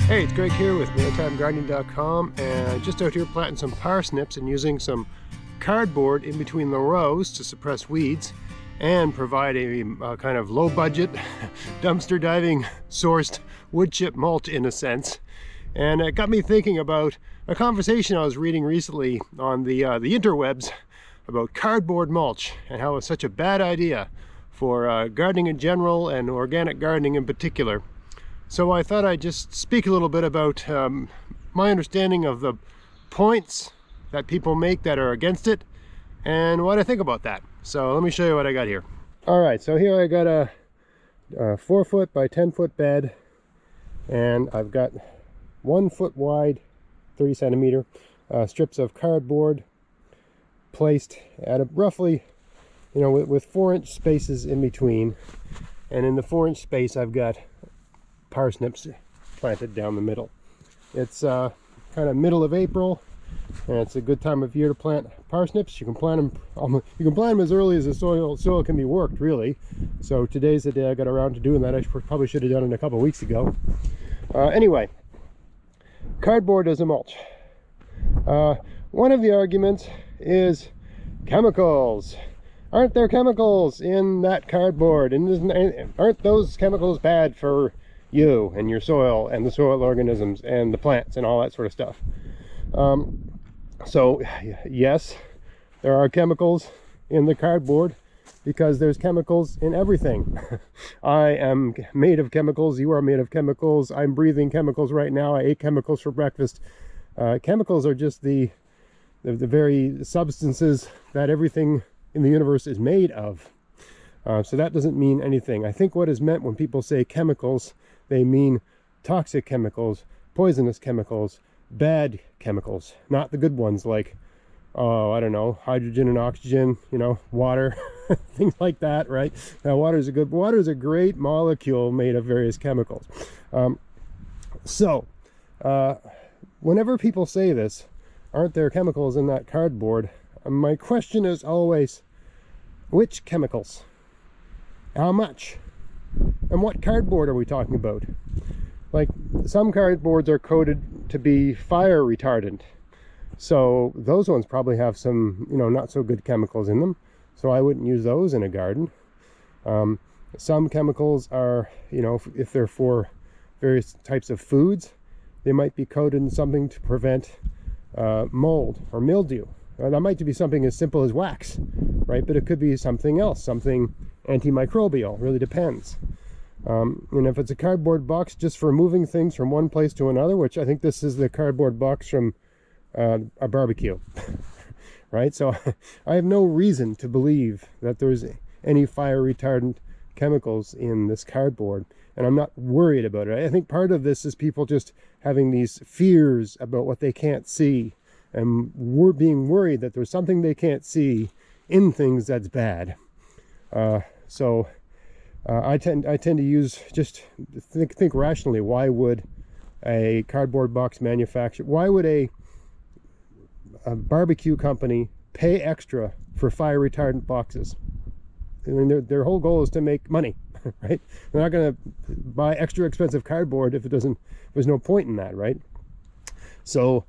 Hey, it's Greg here with MailTimeGardening.com, and just out here planting some parsnips and using some cardboard in between the rows to suppress weeds and provide a kind of low-budget, dumpster diving sourced wood chip mulch in a sense. And it got me thinking about a conversation I was reading recently on the interwebs about cardboard mulch and how it's such a bad idea for gardening in general and organic gardening in particular. So I thought I'd just speak a little bit about my understanding of the points that people make that are against it and what I think about that. So let me show you what I got here. All right, so here I got a 4-foot by 10-foot bed, and I've got 1 foot wide, 30 centimeter strips of cardboard placed at a roughly, with 4-inch spaces in between. And in the 4-inch space, I've got parsnips planted down the middle. It's kind of middle of April, and it's a good time of year to plant parsnips. You can plant them as early as the soil can be worked, really. So today's the day I got around to doing that. I probably should have done it a couple weeks ago. Anyway, cardboard as a mulch. One of the arguments is chemicals. Aren't there chemicals in that cardboard? And aren't those chemicals bad for you and your soil and the soil organisms and the plants and all that sort of stuff? So yes, there are chemicals in the cardboard because there's chemicals in everything. I am made of chemicals. You are made of chemicals. I'm breathing chemicals right now. I ate chemicals for breakfast. Chemicals are just the very substances that everything in the universe is made of. So that doesn't mean anything. I think what is meant when people say chemicals, they mean toxic chemicals, poisonous chemicals, bad chemicals, not the good ones like, oh, I don't know, hydrogen and oxygen, water, things like that, right? Now, water is a great molecule made of various chemicals. Whenever people say this, aren't there chemicals in that cardboard? My question is always, which chemicals? How much? And what cardboard are we talking about? Like, some cardboards are coated to be fire retardant, so those ones probably have some, not so good chemicals in them, so I wouldn't use those in a garden. Some chemicals are, if they're for various types of foods, they might be coated in something to prevent mold or mildew. That might be something as simple as wax, right? But it could be something else, something antimicrobial, really depends. And if it's a cardboard box just for moving things from one place to another, which I think this is the cardboard box from a barbecue, right? So I have no reason to believe that there's any fire retardant chemicals in this cardboard, and I'm not worried about it. I think part of this is people just having these fears about what they can't see, and we're being worried that there's something they can't see in things that's bad. I tend to use, just think rationally. Why would a cardboard box manufacturer, why would a barbecue company pay extra for fire retardant boxes? I mean, their whole goal is to make money, right? They're not going to buy extra expensive cardboard if there's no point in that, right? So,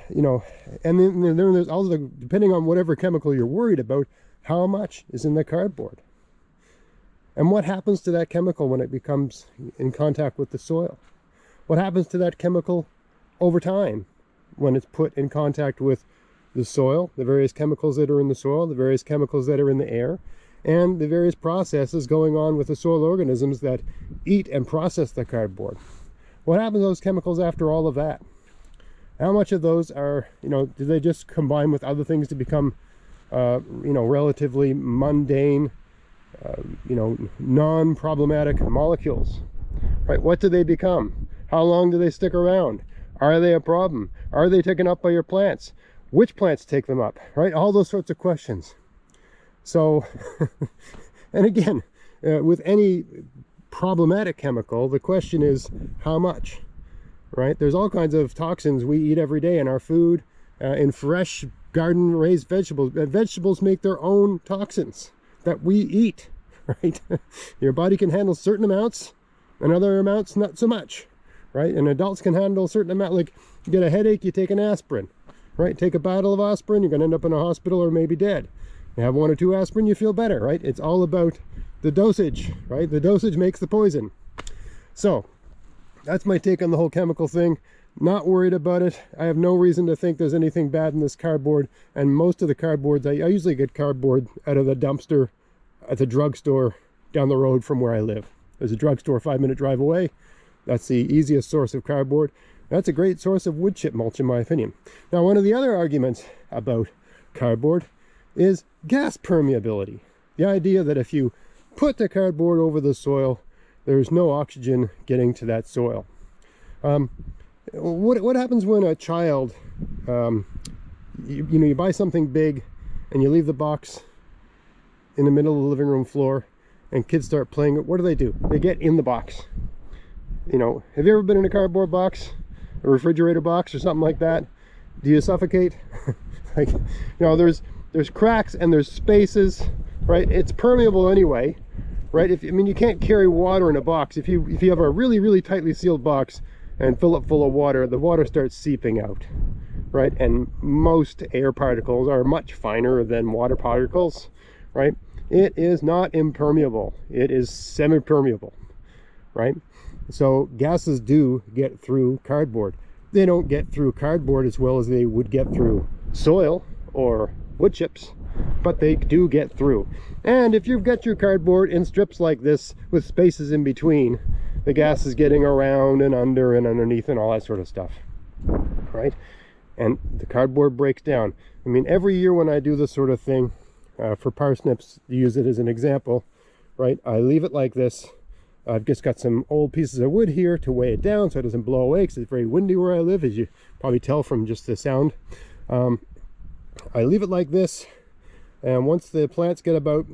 and then there's also, depending on whatever chemical you're worried about, how much is in the cardboard? And what happens to that chemical when it becomes in contact with the soil? What happens to that chemical over time when it's put in contact with the soil, the various chemicals that are in the soil, the various chemicals that are in the air, and the various processes going on with the soil organisms that eat and process the cardboard? What happens to those chemicals after all of that? How much of those are, do they just combine with other things to become, relatively mundane, non-problematic molecules, right? What do they become? How long do they stick around? Are they a problem? Are they taken up by your plants? Which plants take them up, right? All those sorts of questions. So, and again, with any problematic chemical, the question is how much, right? There's all kinds of toxins we eat every day in our food, in fresh garden-raised vegetables. Vegetables make their own toxins that we eat, right? Your body can handle certain amounts and other amounts not so much, right? And adults can handle a certain amount. Like, you get a headache, you take an aspirin, right? Take a bottle of aspirin, you're going to end up in a hospital or maybe dead. You have 1 or 2 aspirin, you feel better, right? It's all about the dosage, right? The dosage makes the poison. So that's my take on the whole chemical thing. Not worried about it. I have no reason to think there's anything bad in this cardboard. And most of the cardboards, I usually get cardboard out of the dumpster at the drugstore down the road from where I live. There's a drugstore 5-minute drive away. That's the easiest source of cardboard. That's a great source of wood chip mulch, in my opinion. Now, one of the other arguments about cardboard is gas permeability. The idea that if you put the cardboard over the soil, there's no oxygen getting to that soil. What happens when a child, you buy something big and you leave the box in the middle of the living room floor and kids start playing it? What do? They get in the box. You know, have you ever been in a cardboard box, a refrigerator box or something like that? Do you suffocate? Like, you know, there's cracks and there's spaces, right? It's permeable anyway, right? I mean, you can't carry water in a box. If you have a really, really tightly sealed box and fill it full of water, the water starts seeping out, right? And most air particles are much finer than water particles, right? It is not impermeable. It is semi-permeable, right? So gases do get through cardboard. They don't get through cardboard as well as they would get through soil or wood chips, but they do get through. And if you've got your cardboard in strips like this with spaces in between, the gas is getting around and under and underneath and all that sort of stuff, right? And the cardboard breaks down. I mean, every year when I do this sort of thing, for parsnips, to use it as an example, right, I leave it like this. I've just got some old pieces of wood here to weigh it down so it doesn't blow away, because it's very windy where I live, as you probably tell from just the sound. I leave it like this, and once the plants get about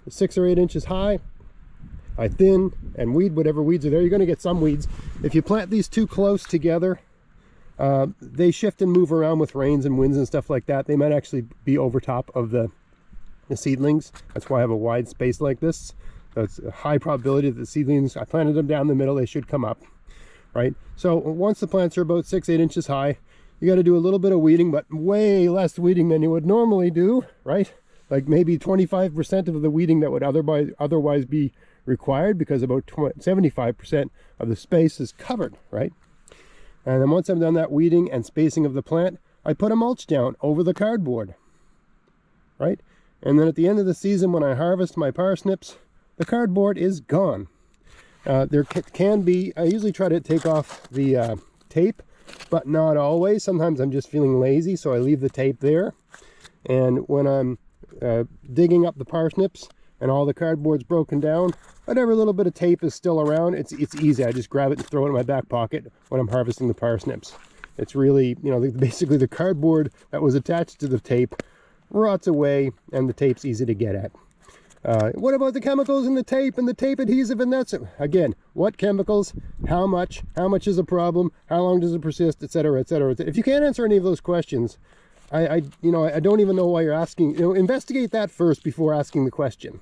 6 or 8 inches high, I thin and weed whatever weeds are there. You're going to get some weeds. If you plant these too close together, they shift and move around with rains and winds and stuff like that. They might actually be over top of the seedlings. That's why I have a wide space like this. That's a high probability that the seedlings, I planted them down the middle, they should come up, right? So once the plants are about 6-8 inches high, you got to do a little bit of weeding, but way less weeding than you would normally do, right? Like maybe 25% of the weeding that would otherwise be required, because about 75% of the space is covered, right? And then once I've done that weeding and spacing of the plant, I put a mulch down over the cardboard, right? And then at the end of the season, when I harvest my parsnips, the cardboard is gone. There can be, I usually try to take off the tape, but not always. Sometimes I'm just feeling lazy, so I leave the tape there. And when I'm digging up the parsnips and all the cardboard's broken down, whatever little bit of tape is still around, it's easy. I just grab it and throw it in my back pocket when I'm harvesting the parsnips. It's really, you know, basically the cardboard that was attached to the tape rots away, and the tape's easy to get at. What about the chemicals in the tape and the tape adhesive? And that's it. Again, what chemicals, how much is a problem, how long does it persist, etc., etc. If you can't answer any of those questions, I don't even know why you're asking. You know, investigate that first before asking the question.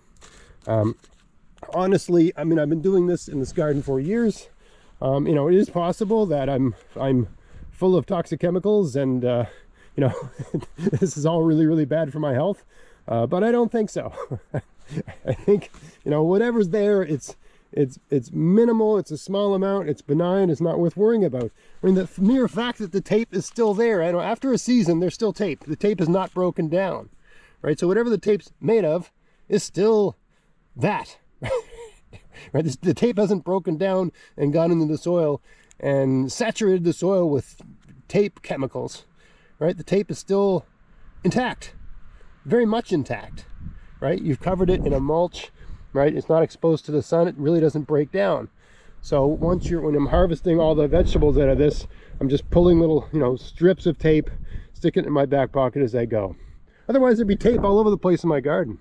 Honestly, I mean, I've been doing this in this garden for years. You know, it is possible that I'm full of toxic chemicals, and you know, this is all really, really bad for my health. But I don't think so. I think, you know, whatever's there, it's minimal, it's a small amount, it's benign, it's not worth worrying about. I mean, the mere fact that the tape is still there, I know after a season, there's still tape. The tape is not broken down, right? So whatever the tape's made of is still that, right? The tape hasn't broken down and gone into the soil and saturated the soil with tape chemicals, right? The tape is still intact, very much intact, right? You've covered it in a mulch, right? It's not exposed to the sun. It really doesn't break down. So when I'm harvesting all the vegetables out of this, I'm just pulling little, you know, strips of tape, sticking it in my back pocket as I go. Otherwise, there'd be tape all over the place in my garden.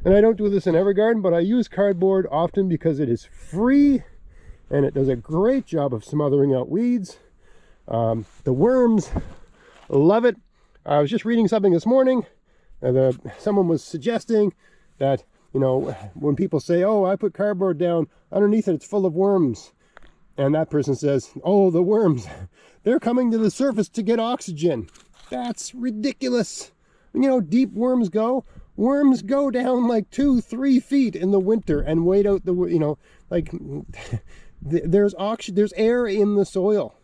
And I don't do this in every garden, but I use cardboard often because it is free and it does a great job of smothering out weeds. The worms love it. I was just reading something this morning. Someone was suggesting that, you know, when people say, oh, I put cardboard down, underneath it, it's full of worms. And that person says, oh, the worms, they're coming to the surface to get oxygen. That's ridiculous. You know, deep worms go down like 2-3 feet in the winter and wait out the, you know, like there's oxygen, there's air in the soil,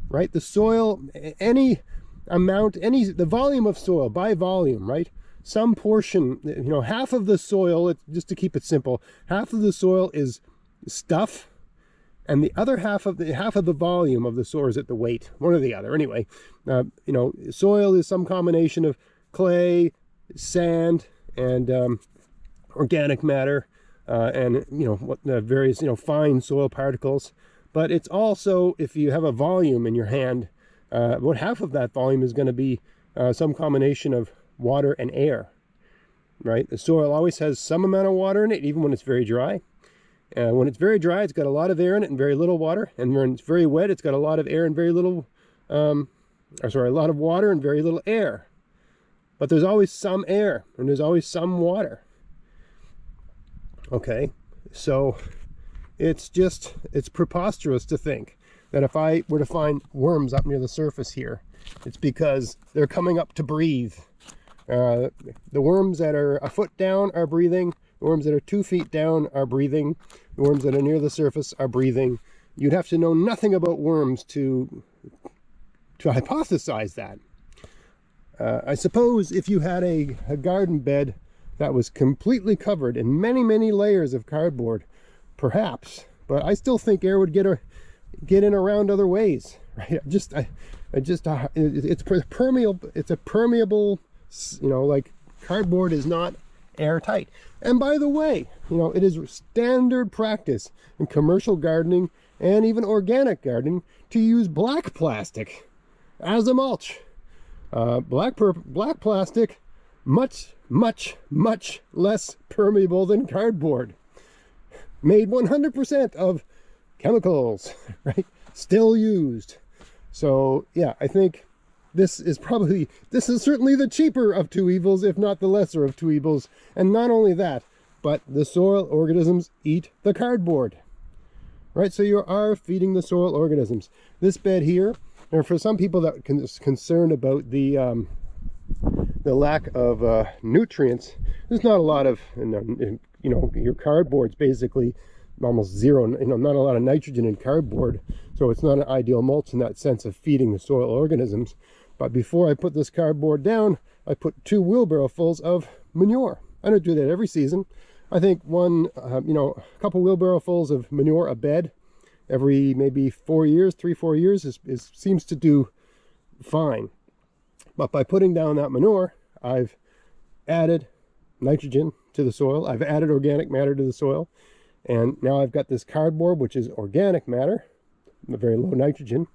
right? The soil, any amount, the volume of soil by volume, right? Some portion, you know, half of the soil, just to keep it simple, half of the soil is stuff, and the other half of the volume of the soil is at the weight, one or the other. Anyway, you know, soil is some combination of clay, sand, and organic matter, and you know what the various, you know, fine soil particles. But it's also, if you have a volume in your hand, about half of that volume is going to be some combination of water and air, right? The soil always has some amount of water in it, even when it's very dry. When it's very dry, it's got a lot of air in it and very little water. And when it's very wet, it's got a lot of air and very little, a lot of water and very little air. But there's always some air and there's always some water. Okay, so it's preposterous to think that if I were to find worms up near the surface here, it's because they're coming up to breathe. The worms that are a foot down are breathing. The worms that are 2 feet down are breathing. The worms that are near the surface are breathing. You'd have to know nothing about worms to hypothesize that. I suppose if you had a garden bed that was completely covered in many, many layers of cardboard, perhaps, but I still think air would get in around other ways, right? It's permeable. It's a permeable, you know, like cardboard is not airtight. And by the way, you know, it is standard practice in commercial gardening and even organic gardening to use black plastic as a mulch. Black plastic, much less permeable than cardboard. Made 100% of chemicals, right? Still used. So yeah, I think this is certainly the cheaper of two evils, if not the lesser of two evils. And not only that, but the soil organisms eat the cardboard, right? So you are feeding the soil organisms. This bed here, and for some people that are concerned about the lack of nutrients, there's not a lot of, you know, your cardboard's basically almost zero, you know, not a lot of nitrogen in cardboard, so it's not an ideal mulch in that sense of feeding the soil organisms. But before I put this cardboard down, I put 2 wheelbarrowfuls of manure. I don't do that every season. I think you know, a couple wheelbarrowfuls of manure a bed every maybe 4 years, 3-4 years seems to do fine. But by putting down that manure, I've added nitrogen to the soil. I've added organic matter to the soil. And now I've got this cardboard, which is organic matter, very low nitrogen.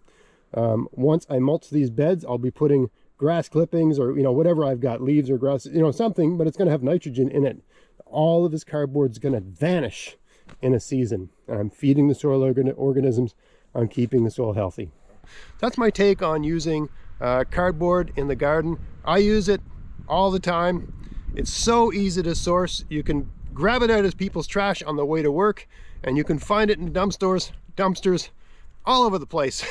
Once I mulch these beds, I'll be putting grass clippings or, you know, whatever I've got, leaves or grass, you know, something, but it's going to have nitrogen in it. All of this cardboard is going to vanish in a season. And I'm feeding the soil organisms. I'm keeping the soil healthy. That's my take on using cardboard in the garden. I use it all the time. It's so easy to source. You can grab it out of people's trash on the way to work, and you can find it in dumpsters all over the place.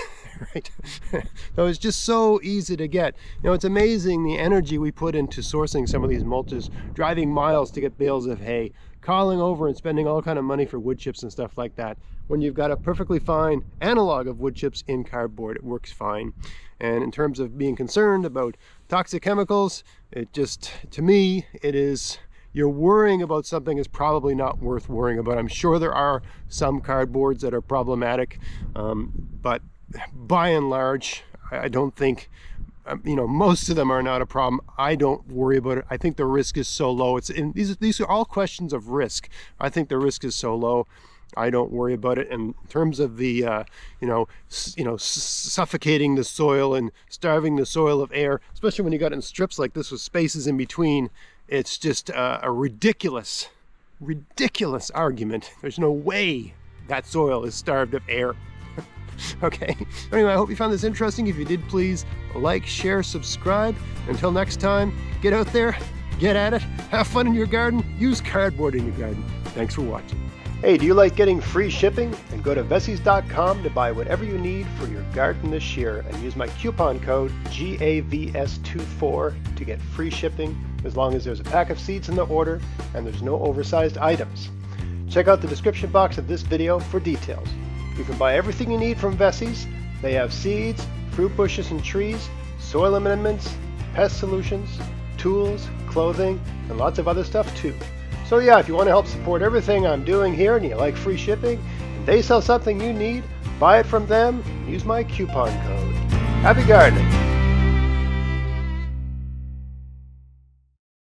Right? So it's just so easy to get. You know, it's amazing the energy we put into sourcing some of these mulches, driving miles to get bales of hay, calling over and spending all kind of money for wood chips and stuff like that. When you've got a perfectly fine analog of wood chips in cardboard, it works fine. And in terms of being concerned about toxic chemicals, it just, to me, it is, you're worrying about something is probably not worth worrying about. I'm sure there are some cardboards that are problematic, but by and large, I don't think, you know, most of them are not a problem. I don't worry about it. I think the risk is so low. These are all questions of risk. I think the risk is so low. I don't worry about it. And in terms of the, suffocating the soil and starving the soil of air, especially when you got it in strips like this with spaces in between, it's just a ridiculous argument. There's no way that soil is starved of air. Okay, anyway, I hope you found this interesting. If you did, please like, share, subscribe. Until next time, get out there, get at it, have fun in your garden, use cardboard in your garden. Thanks for watching. Hey, do you like getting free shipping? Then go to Vessies.com to buy whatever you need for your garden this year and use my coupon code GAVS24 to get free shipping as long as there's a pack of seeds in the order and there's no oversized items. Check out the description box of this video for details. You can buy everything you need from Vessies. They have seeds, fruit bushes and trees, soil amendments, pest solutions, tools, clothing, and lots of other stuff too. So yeah, if you want to help support everything I'm doing here and you like free shipping, and they sell something you need, buy it from them and use my coupon code. Happy gardening!